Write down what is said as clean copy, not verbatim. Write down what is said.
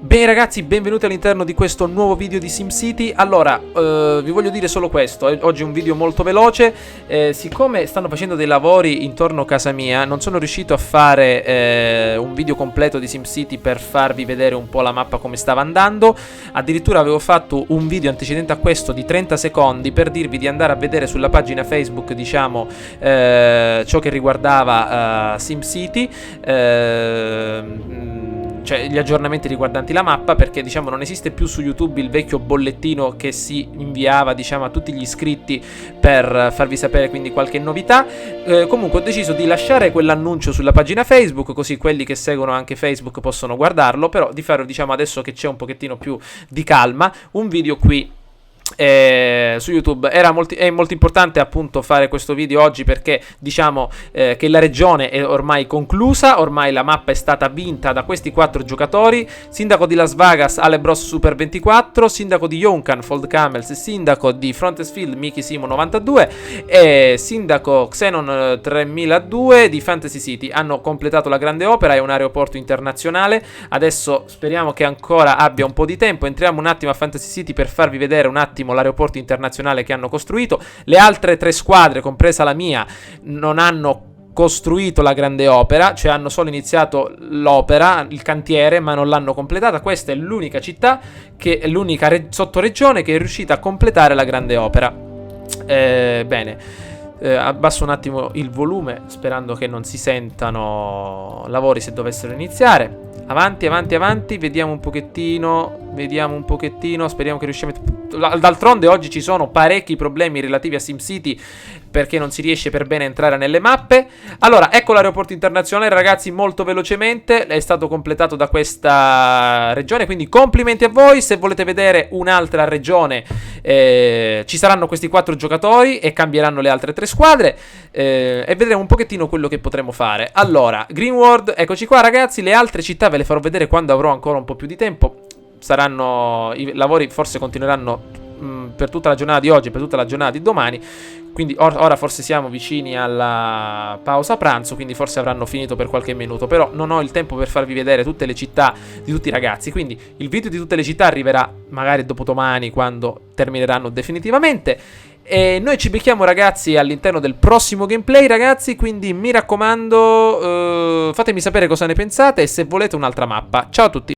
Bene ragazzi, benvenuti all'interno di questo nuovo video di SimCity. Allora, vi voglio dire solo questo, oggi è un video molto veloce. Siccome stanno facendo dei lavori intorno a casa mia, non sono riuscito a fare un video completo di SimCity per farvi vedere un po' la mappa come stava andando. Addirittura avevo fatto un video antecedente a questo di 30 secondi per dirvi di andare a vedere sulla pagina Facebook, diciamo, ciò che riguardava SimCity, cioè gli aggiornamenti riguardanti la mappa, perché diciamo non esiste più su YouTube il vecchio bollettino che si inviava, diciamo, a tutti gli iscritti per farvi sapere quindi qualche novità. Comunque ho deciso di lasciare quell'annuncio sulla pagina Facebook, così quelli che seguono anche Facebook possono guardarlo, però di fare, diciamo, adesso che c'è un pochettino più di calma, un video qui su YouTube. È molto importante appunto fare questo video oggi perché diciamo che la regione è ormai conclusa, ormai la mappa è stata vinta da questi 4 giocatori: sindaco di Las Vegas Alebros Super 24, sindaco di Yonkan Fold Camels, sindaco di Frontesfield Mickey Simo 92 e sindaco Xenon 3002 di Fantasy City. Hanno completato la grande opera, è un aeroporto internazionale. Adesso speriamo che ancora abbia un po' di tempo. Entriamo un attimo a Fantasy City per farvi vedere un attimo l'aeroporto internazionale che hanno costruito. Le altre 3 squadre, compresa la mia, non hanno costruito la grande opera, cioè hanno solo iniziato l'opera, il cantiere, ma non l'hanno completata. Questa è l'unica città, che è l'unica sottoregione che è riuscita a completare la grande opera. Bene, abbasso un attimo il volume sperando che non si sentano lavori se dovessero iniziare. Avanti, avanti, avanti, vediamo un pochettino, speriamo che riusciamo. D'altronde oggi ci sono parecchi problemi relativi a SimCity perché non si riesce per bene a entrare nelle mappe. Allora, ecco l'aeroporto internazionale, ragazzi, molto velocemente, è stato completato da questa regione, quindi complimenti a voi. Se volete vedere un'altra regione, ci saranno questi 4 giocatori e cambieranno le altre 3 squadre, e vedremo un pochettino quello che potremo fare. Allora, Green World, eccoci qua ragazzi, le altre città ve le farò vedere quando avrò ancora un po' più di tempo. I lavori forse continueranno per tutta la giornata di oggi, per tutta la giornata di domani, quindi ora forse siamo vicini alla pausa pranzo, quindi forse avranno finito per qualche minuto, però non ho il tempo per farvi vedere tutte le città di tutti i ragazzi, quindi il video di tutte le città arriverà magari dopodomani, quando termineranno definitivamente. E noi ci becchiamo ragazzi all'interno del prossimo gameplay, ragazzi, quindi mi raccomando, fatemi sapere cosa ne pensate e se volete un'altra mappa. Ciao a tutti.